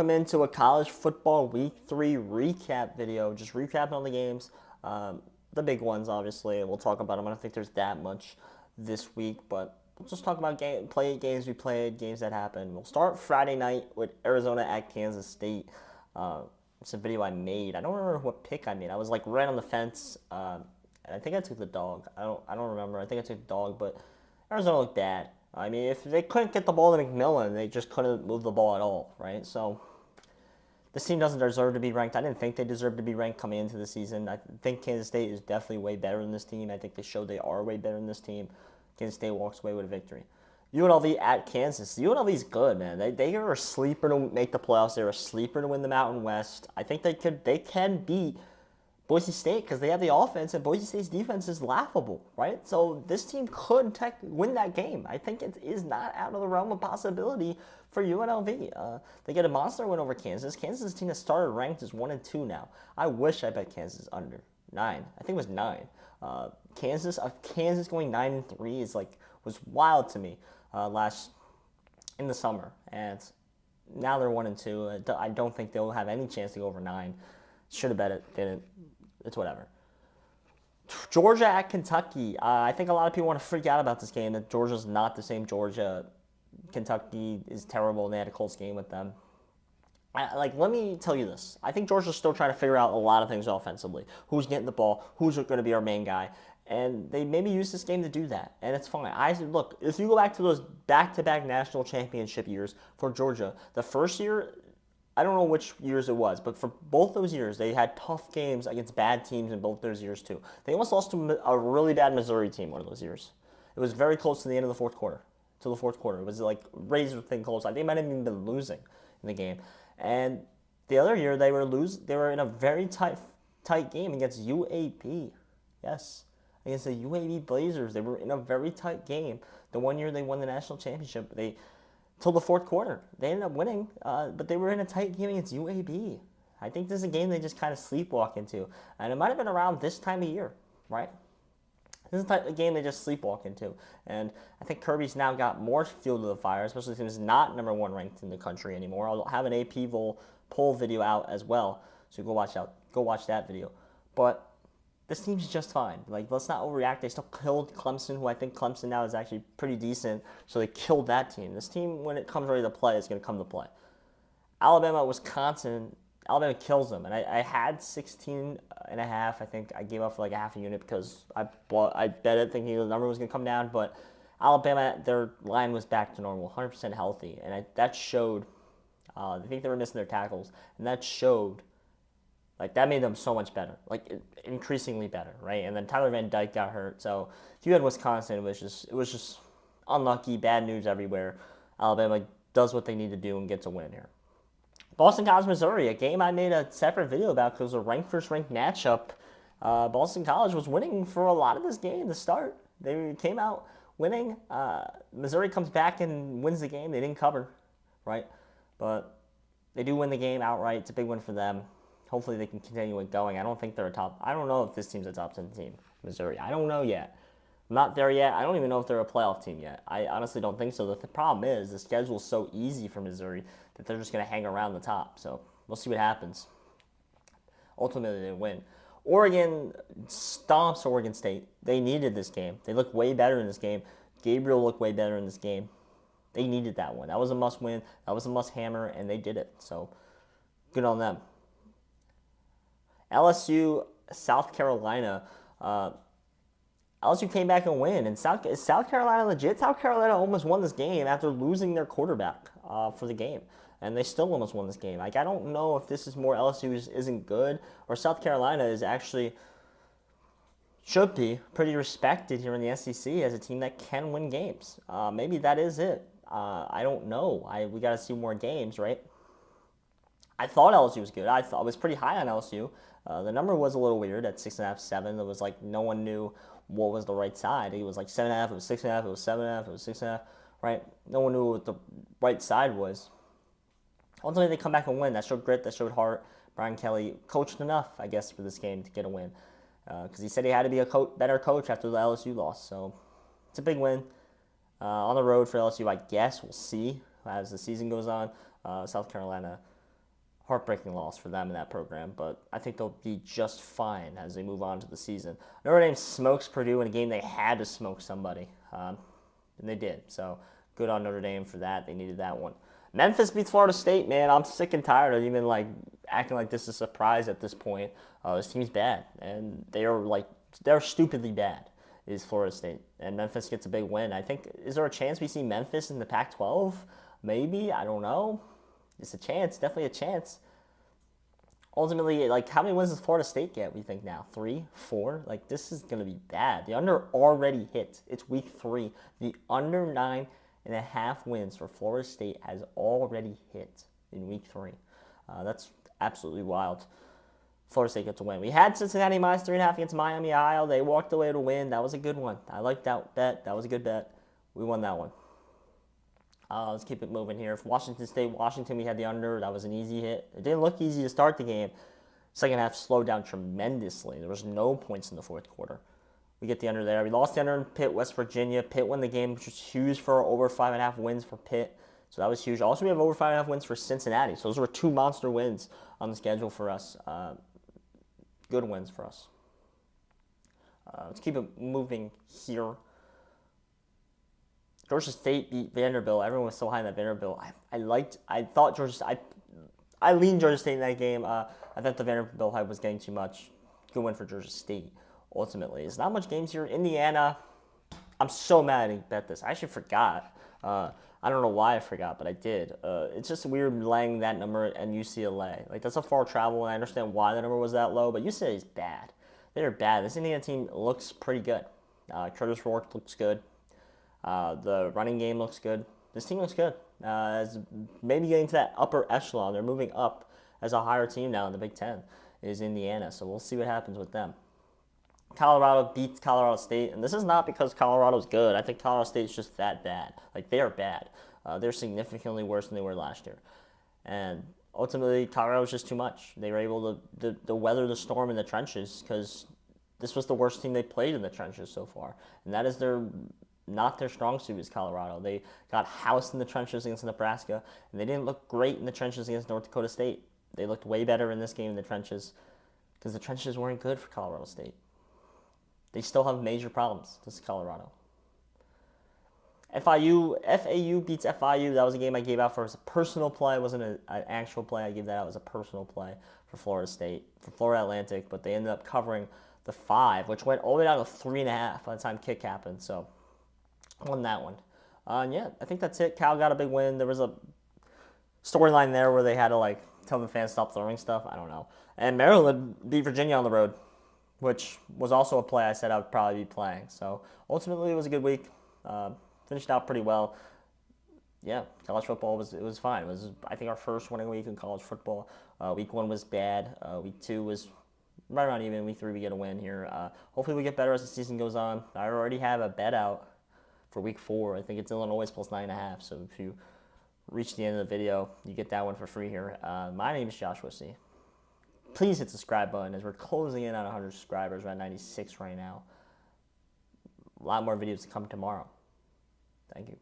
Come into a college football week 3 recap video, just recapping all the games, the big ones obviously. We'll talk about them. I don't think there's that much this week, but we'll just talk about games we played, games that happened. We'll start Friday night with Arizona at Kansas State. It's a video I made. I don't remember what pick I made. I was like right on the fence, and I think I took the dog. I don't remember. I think I took the dog, but Arizona looked bad. I mean, if they couldn't get the ball to McMillan, they just couldn't move the ball at all, right? So this team doesn't deserve to be ranked. I didn't think they deserved to be ranked coming into the season. I think Kansas State is definitely way better than this team. I think they showed they are way better than this team. Kansas State walks away with a victory. UNLV at Kansas. UNLV is good, man. They are a sleeper to make the playoffs. They're a sleeper to win the Mountain West. I think they can beat Boise State because they have the offense, and Boise State's defense is laughable, right? So this team could win that game. I think it is not out of the realm of possibility for UNLV. They get a monster win over Kansas. Kansas is a team that started ranked as 1 and 2 now. I wish I bet Kansas under 9. I think it was 9. Kansas going 9 and 3 was wild to me in the summer, and now they're 1 and 2. I don't think they'll have any chance to go over 9. Should have bet it, didn't. It's whatever. Georgia at Kentucky. I think a lot of people want to freak out about this game, that Georgia's not the same Georgia. Kentucky is terrible, and they had a close game with them. Let me tell you this. I think Georgia's still trying to figure out a lot of things offensively. Who's getting the ball? Who's going to be our main guy? And they maybe use this game to do that, and it's fine. Look, if you go back to those back-to-back national championship years for Georgia, the first year, I don't know which years it was, but for both those years, they had tough games against bad teams in both those years, too. They almost lost to a really bad Missouri team one of those years. It was very close to the end of the fourth quarter. To the fourth quarter. It was like razor thin close. They might have even been losing in the game. And the other year, they were in a very tight game against UAB. Yes, against the UAB Blazers. They were in a very tight game. The one year they won the national championship, till the fourth quarter. They ended up winning, but they were in a tight game against UAB. I think this is a game they just kind of sleepwalk into. And it might have been around this time of year, right? This is the type of game they just sleepwalk into. And I think Kirby's now got more fuel to the fire, especially since he's not number 1 ranked in the country anymore. I'll have an AP poll video out as well, so go watch that video. But this team's just fine. Let's not overreact. They still killed Clemson, who I think Clemson now is actually pretty decent. So they killed that team. This team, when it comes ready to play, is going to come to play. Alabama, Wisconsin. Alabama kills them. And I had 16 and a half. I think I gave up for like a half a unit because I bet it thinking the number was going to come down. But Alabama, their line was back to normal, 100% healthy. And that showed. I think they were missing their tackles. And that showed. That made them so much better, increasingly better, right? And then Tyler Van Dyke got hurt, so if you had Wisconsin, it was just unlucky, bad news everywhere. Alabama does what they need to do and gets a win here. Boston College, Missouri, a game I made a separate video about because it was a ranked versus ranked matchup. Boston College was winning for a lot of this game to start. They came out winning. Missouri comes back and wins the game. They didn't cover, right? But they do win the game outright. It's a big win for them. Hopefully they can continue it going. I don't think they're I don't know if this team's a top 10 team, Missouri. I don't know yet. I'm not there yet. I don't even know if they're a playoff team yet. I honestly don't think so. The problem is the schedule is so easy for Missouri that they're just going to hang around the top. So we'll see what happens. Ultimately, they win. Oregon stomps Oregon State. They needed this game. They look way better in this game. Gabriel looked way better in this game. They needed that one. That was a must win. That was a must hammer, and they did it. So good on them. LSU, South Carolina. LSU came back and win. And is South Carolina legit? South Carolina almost won this game after losing their quarterback for the game. And they still almost won this game. I don't know if this is more LSU isn't good or South Carolina is actually should be pretty respected here in the SEC as a team that can win games. Maybe that is it. I don't know. We got to see more games, right? I thought LSU was good. I was pretty high on LSU. The number was a little weird at 6.5, 7. It was no one knew what was the right side. It was 7.5, it was 6.5, it was 7.5, it was 6.5, right? No one knew what the right side was. Ultimately, they come back and win. That showed grit, that showed heart. Brian Kelly coached enough, I guess, for this game to get a win. Because he said he had to be a better coach after the LSU loss. So it's a big win. On the road for LSU, I guess. We'll see as the season goes on. South Carolina heartbreaking loss for them in that program, but I think they'll be just fine as they move on to the season. Notre Dame smokes Purdue in a game they had to smoke somebody, and they did. So good on Notre Dame for that. They needed that one. Memphis beats Florida State, man. I'm sick and tired of even acting like this is a surprise at this point. This team's bad, and they're stupidly bad. Is Florida State, and Memphis gets a big win. I think, is there a chance we see Memphis in the Pac-12? Maybe, I don't know. It's a chance, definitely a chance. Ultimately, how many wins does Florida State get, we think now? 3, 4? This is going to be bad. The under already hit. It's week 3. The under 9.5 wins for Florida State has already hit in week 3. That's absolutely wild. Florida State gets a win. We had Cincinnati minus 3.5 against Miami, Ohio. They walked away to win. That was a good one. I liked that bet. That was a good bet. We won that one. Let's keep it moving here. For Washington State, Washington, we had the under. That was an easy hit. It didn't look easy to start the game. Second half slowed down tremendously. There was no points in the fourth quarter. We get the under there. We lost the under in Pitt, West Virginia. Pitt won the game, which was huge for over 5.5 wins for Pitt. So that was huge. Also, we have over 5.5 wins for Cincinnati. So those were 2 monster wins on the schedule for us. Good wins for us. Let's keep it moving here. Georgia State beat Vanderbilt. Everyone was so high on that Vanderbilt. I leaned Georgia State in that game. I thought the Vanderbilt hype was getting too much. Good win for Georgia State, ultimately. There's not much games here. Indiana, I'm so mad I didn't bet this. I actually forgot. I don't know why I forgot, but I did. It's just weird laying that number and UCLA. That's a far travel, and I understand why the number was that low, but UCLA is bad. They're bad. This Indiana team looks pretty good. Curtis Rourke looks good. The running game looks good. This team looks good. As maybe getting to that upper echelon. They're moving up as a higher team now in the Big Ten is Indiana. So we'll see what happens with them. Colorado beats Colorado State, and this is not because Colorado's good. I think Colorado State's just that bad. They are bad. They're significantly worse than they were last year. And ultimately, Colorado's just too much. They were able to weather the storm in the trenches because this was the worst team they played in the trenches so far. And that is not their strong suit is Colorado. They got housed in the trenches against Nebraska, and they didn't look great in the trenches against North Dakota State. They looked way better in this game in the trenches because the trenches weren't good for Colorado State. They still have major problems. This is Colorado. FAU beats FIU. That was a game I gave out for as a personal play. It wasn't an actual play. I gave that out as a personal play for Florida State, for Florida Atlantic, but they ended up covering the 5, which went all the way down to 3.5 by the time kick happened. So won that one. Yeah, I think that's it. Cal got a big win. There was a storyline there where they had to tell the fans to stop throwing stuff. I don't know. And Maryland beat Virginia on the road, which was also a play I said I would probably be playing. So ultimately, it was a good week. Finished out pretty well. Yeah, college football was fine. It was, I think, our first winning week in college football. Week 1 was bad. Week 2 was right around even. Week 3 we get a win here. Hopefully we get better as the season goes on. I already have a bet out for week 4. I think it's Illinois plus 9.5. So if you reach the end of the video, you get that one for free here. My name is Joshua C. Please hit the subscribe button as we're closing in on 100 subscribers. We're at 96 right now. A lot more videos to come tomorrow. Thank you.